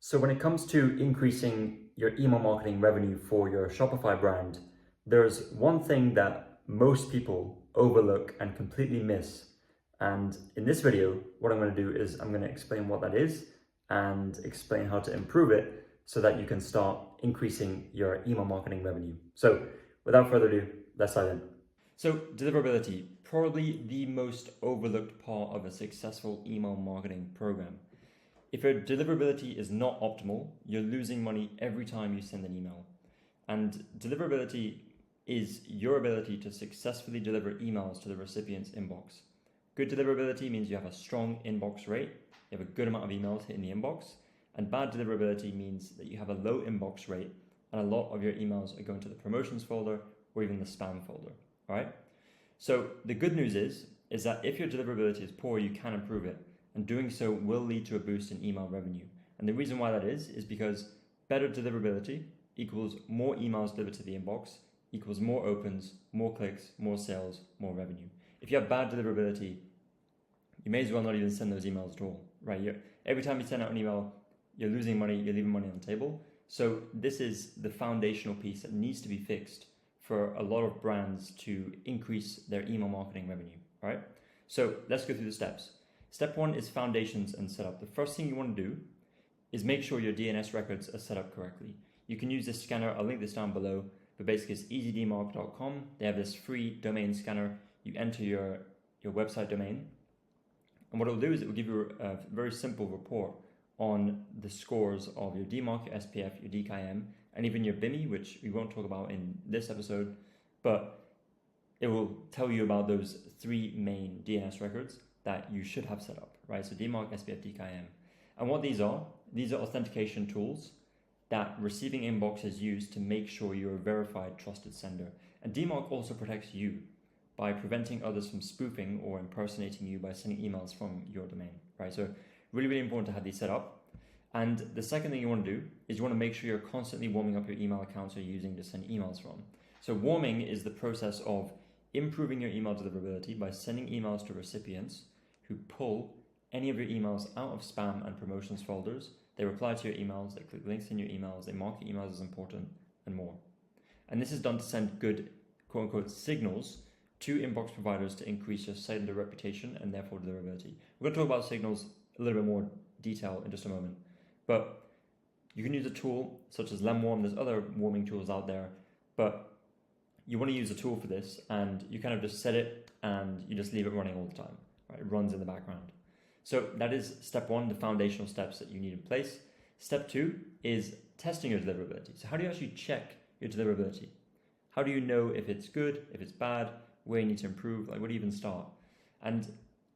So when it comes to increasing your email marketing revenue for your Shopify brand, there's one thing that most people overlook and completely miss. And in this video, what I'm going to do is I'm going to explain what that is and explain how to improve it so that you can start increasing your email marketing revenue. So without further ado, let's dive in. So deliverability, probably the most overlooked part of a successful email marketing program. If your deliverability is not optimal, you're losing money every time you send an email. And deliverability is your ability to successfully deliver emails to the recipient's inbox. Good deliverability means you have a strong inbox rate, you have a good amount of emails hitting the inbox, and bad deliverability means that you have a low inbox rate and a lot of your emails are going to the promotions folder or even the spam folder, all right? So the good news is that if your deliverability is poor, you can improve it. And doing so will lead to a boost in email revenue. And the reason why that is because better deliverability equals more emails delivered to the inbox, equals more opens, more clicks, more sales, more revenue. If you have bad deliverability, you may as well not even send those emails at all, right? Every time you send out an email, you're losing money, you're leaving money on the table. So this is the foundational piece that needs to be fixed for a lot of brands to increase their email marketing revenue, all right? So let's go through the steps. Step one is foundations and setup. The first thing you want to do is make sure your DNS records are set up correctly. You can use this scanner, I'll link this down below, but basically it's easydmark.com. They have this free domain scanner. You enter your website domain, and what it'll do is it will give you a very simple report on the scores of your DMARC, your SPF, your DKIM, and even your BIMI, which we won't talk about in this episode, but it will tell you about those three main DNS records that you should have set up, right? So DMARC, SPF, DKIM. And what these are authentication tools that receiving inboxes use to make sure you're a verified trusted sender. And DMARC also protects you by preventing others from spoofing or impersonating you by sending emails from your domain, right? So really, really important to have these set up. And the second thing you want to do is you want to make sure you're constantly warming up your email accounts you're using to send emails from. So warming is the process of improving your email deliverability by sending emails to recipients who pull any of your emails out of spam and promotions folders. They reply to your emails, they click links in your emails, they mark your emails as important, and more. And this is done to send good, quote unquote, signals to inbox providers to increase your sender reputation and therefore deliverability. We're going to talk about signals a little bit more detail in just a moment. But you can use a tool such as Lemwarm. There's other warming tools out there, but you want to use a tool for this, and you kind of just set it and you just leave it running all the time. Right? It runs in the background. So that is step one, the foundational steps that you need in place. Step two is testing your deliverability. So how do you actually check your deliverability? How do you know if it's good, if it's bad, where you need to improve? Like, where do you even start? And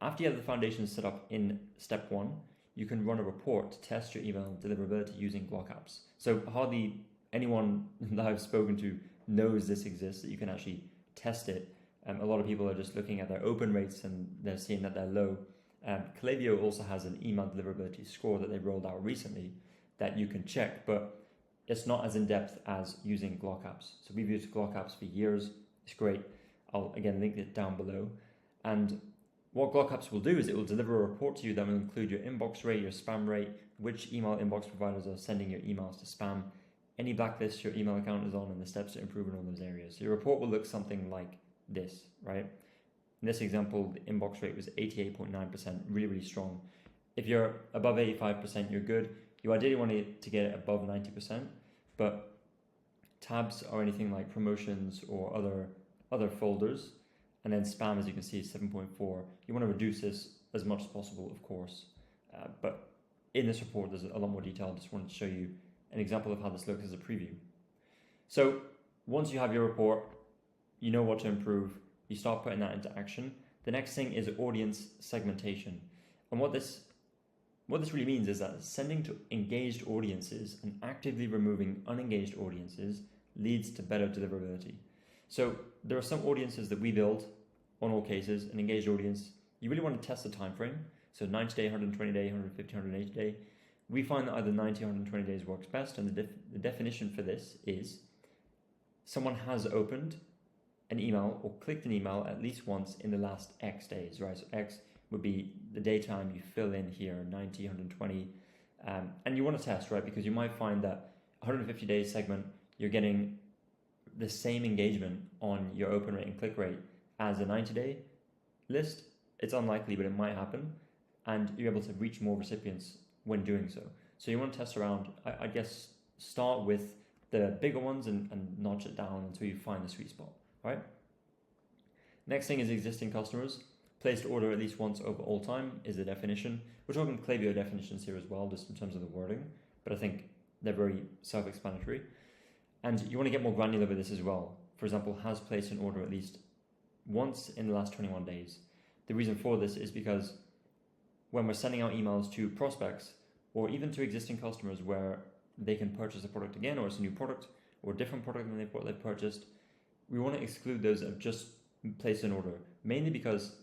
after you have the foundations set up in step one, you can run a report to test your email deliverability using Glock apps. So hardly anyone that I've spoken to knows this exists, that you can actually test it. A lot of people are just looking at their open rates and they're seeing that they're low. Klaviyo also has an email deliverability score that they rolled out recently that you can check, but it's not as in-depth as using Glock apps. So we've used Glock apps for years. It's great. I'll again link it down below. And what Glock apps will do is it will deliver a report to you that will include your inbox rate, your spam rate, which email inbox providers are sending your emails to spam, any blacklists your email account is on, and the steps to improve in all those areas. So your report will look something like this, right? In this example, the inbox rate was 88.9%, really, really strong. If you're above 85%, you're good. You ideally want to get it above 90%, but tabs or anything like promotions or other folders, and then spam, as you can see, is 7.4. You want to reduce this as much as possible, of course. But in this report, there's a lot more detail. I just wanted to show you an example of how this looks as a preview. So once you have your report, you know what to improve, you start putting that into action. The next thing is audience segmentation. And what this really means is that sending to engaged audiences and actively removing unengaged audiences leads to better deliverability. So there are some audiences that we build on all cases. An engaged audience, you really want to test the time frame. So 90 day, 120 day, 150, 180 day. We find that either 90 or 120 days works best. And the definition for this is someone has opened an email or clicked an email at least once in the last X days, right? So X would be the daytime you fill in here, 90, 120, And you want to test, right? Because you might find that 150 days segment, you're getting the same engagement on your open rate and click rate as a 90-day list. It's unlikely, but it might happen. And you're able to reach more recipients when doing so. So you want to test around, I guess, start with the bigger ones and notch it down until you find the sweet spot, right? Next thing is existing customers. Placed order at least once over all time is the definition. We're talking Klaviyo definitions here as well, just in terms of the wording, but I think they're very self-explanatory. And you want to get more granular with this as well. For example, has placed an order at least once in the last 21 days. The reason for this is because when we're sending out emails to prospects or even to existing customers where they can purchase a product again, or it's a new product or a different product than what they've purchased, we want to exclude those that have just placed an order, mainly because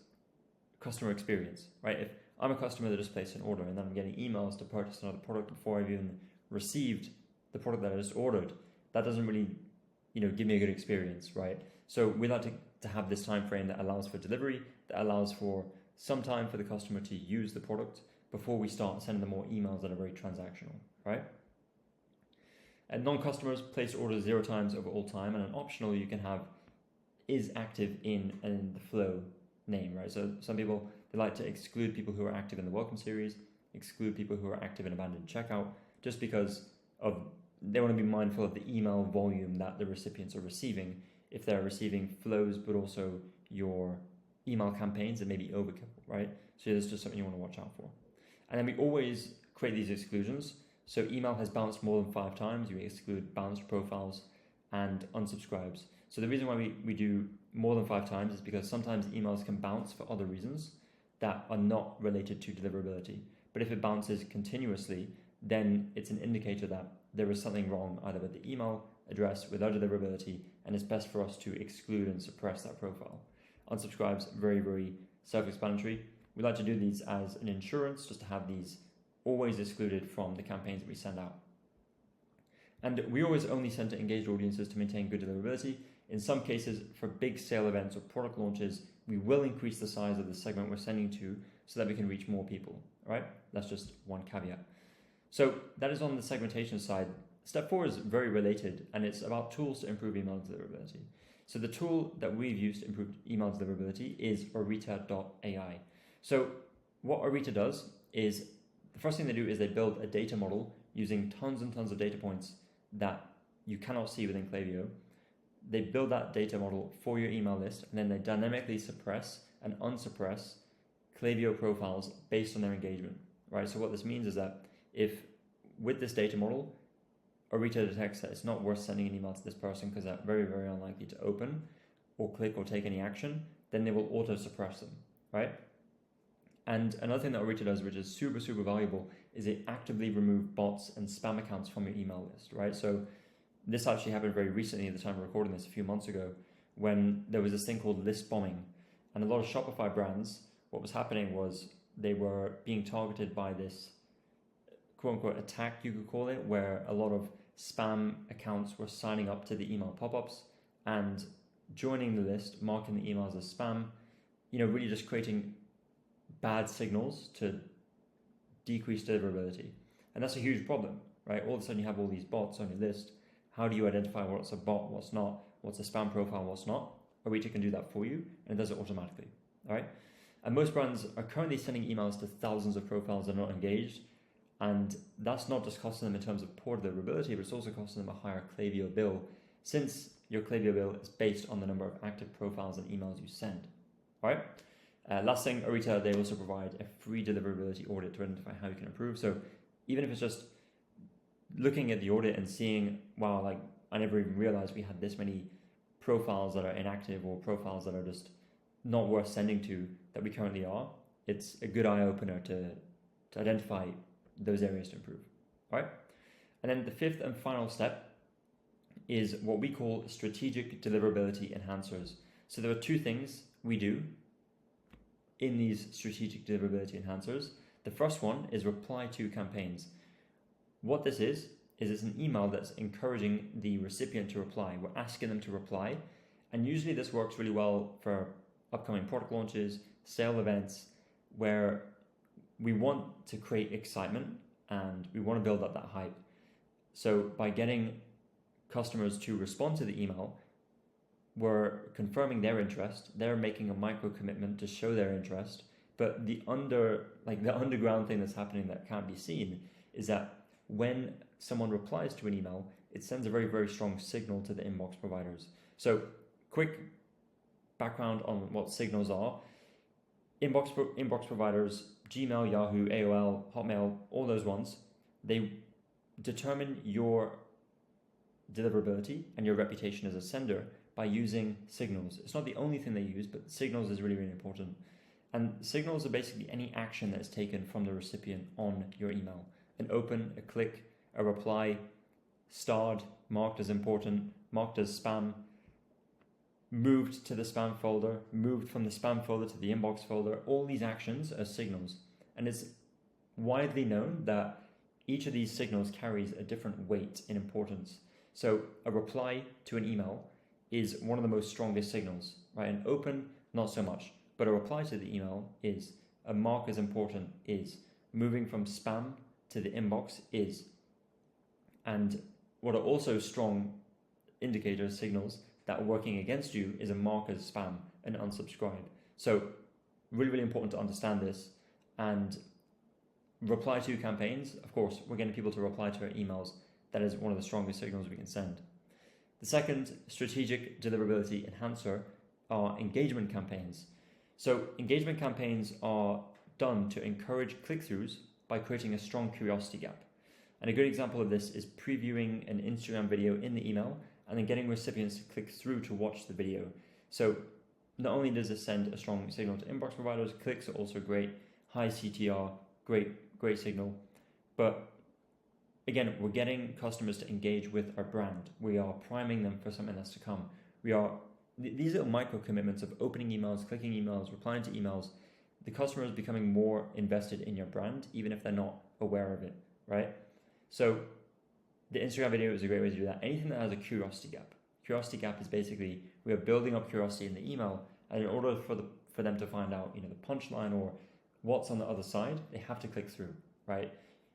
customer experience, right? If I'm a customer that just placed an order and then I'm getting emails to purchase another product before I've even received the product that I just ordered, that doesn't really, give me a good experience, right? So we like to have this time frame that allows for delivery, that allows for some time for the customer to use the product before we start sending them more emails that are very transactional, right? And non-customers place orders 0 times over all time, and an optional you can have is active in the flow name, right? So some people, they like to exclude people who are active in the welcome series, exclude people who are active in abandoned checkout, just because they want to be mindful of the email volume that the recipients are receiving. If they're receiving flows, but also your email campaigns, it may be overkill, right? So that's just something you want to watch out for. And then we always create these exclusions. So email has bounced more than 5 times, you exclude bounced profiles and unsubscribes. So the reason why we do more than 5 times is because sometimes emails can bounce for other reasons that are not related to deliverability. But if it bounces continuously, then it's an indicator that there is something wrong either with the email address, with our deliverability, and it's best for us to exclude and suppress that profile. Unsubscribes, very, very self-explanatory. We like to do these as an insurance, just to have these always excluded from the campaigns that we send out. And we always only send to engaged audiences to maintain good deliverability. In some cases, for big sale events or product launches, we will increase the size of the segment we're sending to so that we can reach more people, right? That's just one caveat. So that is on the segmentation side. Step 4 is very related, and it's about tools to improve email deliverability. So the tool that we've used to improve email deliverability is Arita.ai. So what Arita does is, the first thing they do is they build a data model using tons and tons of data points that you cannot see within Klaviyo. They build that data model for your email list, and then they dynamically suppress and unsuppress Klaviyo profiles based on their engagement, right? So what this means is that if with this data model, Arita detects that it's not worth sending an email to this person because they're very, very unlikely to open or click or take any action, then they will auto suppress them, right? And another thing that Arita does, which is super, super valuable, is it actively removes bots and spam accounts from your email list, right? So this actually happened very recently at the time of recording this, a few months ago, when there was this thing called list bombing. And a lot of Shopify brands, what was happening was they were being targeted by this quote unquote attack, you could call it, where a lot of spam accounts were signing up to the email pop-ups and joining the list, marking the emails as spam, really just creating bad signals to decrease deliverability. And that's a huge problem, right? All of a sudden you have all these bots on your list. How do you identify what's a bot, what's not, what's a spam profile, what's not? Arita can do that for you, and it does it automatically, all right? And most brands are currently sending emails to thousands of profiles that are not engaged, and that's not just costing them in terms of poor deliverability, but it's also costing them a higher Klaviyo bill, since your Klaviyo bill is based on the number of active profiles and emails you send, all right? Last thing, Arita, they also provide a free deliverability audit to identify how you can improve. So even if it's just looking at the audit and seeing, wow, like I never even realized we had this many profiles that are inactive or profiles that are just not worth sending to that we currently are, it's a good eye opener to identify those areas to improve, all right? And then the 5th and final step is what we call strategic deliverability enhancers. So there are 2 things we do in these strategic deliverability enhancers. The first one is reply to campaigns. What this is it's an email that's encouraging the recipient to reply. We're asking them to reply. And usually this works really well for upcoming product launches, sale events, where we want to create excitement and we want to build up that hype. So by getting customers to respond to the email, we're confirming their interest. They're making a micro commitment to show their interest. But the underground thing that's happening that can't be seen is that when someone replies to an email, it sends a very, very strong signal to the inbox providers. So quick background on what signals are. Inbox providers, Gmail, Yahoo, AOL, Hotmail, all those ones, they determine your deliverability and your reputation as a sender by using signals. It's not the only thing they use, but signals is really, really important. And signals are basically any action that is taken from the recipient on your email. An open, a click, a reply, starred, marked as important, marked as spam, moved to the spam folder, moved from the spam folder to the inbox folder. All these actions are signals. And it's widely known that each of these signals carries a different weight in importance. So a reply to an email is one of the most strongest signals, right? An open, not so much. But a reply to the email is. A mark as important is. Moving from spam to the inbox is. And what are also strong indicators, signals, that are working against you is a mark as spam and unsubscribe. So really, really important to understand this. And reply to campaigns, of course, we're getting people to reply to our emails. That is one of the strongest signals we can send. The second strategic deliverability enhancer are engagement campaigns. So engagement campaigns are done to encourage click-throughs by creating a strong curiosity gap. And a good example of this is previewing an Instagram video in the email and then getting recipients to click through to watch the video. So not only does this send a strong signal to inbox providers, clicks are also great, high CTR, great signal. But again, we're getting customers to engage with our brand. We are priming them for something that's to come. These little micro commitments of opening emails, clicking emails, replying to emails, the customer is becoming more invested in your brand, even if they're not aware of it, right? So the Instagram video is a great way to do that. Anything that has a curiosity gap. Curiosity gap is basically we are building up curiosity in the email, and in order for them to find out, the punchline or what's on the other side, they have to click through, right?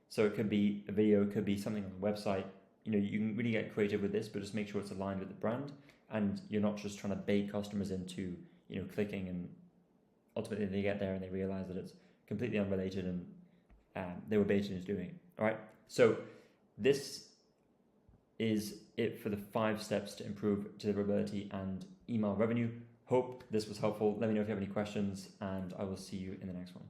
So it could be a video, it could be something on the website. You can really get creative with this, but just make sure it's aligned with the brand, and you're not just trying to bait customers into clicking, and ultimately they get there and they realize that it's completely unrelated and they were baited into doing it. All right. So this is it for the 5 steps to improve deliverability and email revenue. Hope this was helpful. Let me know if you have any questions, and I will see you in the next one.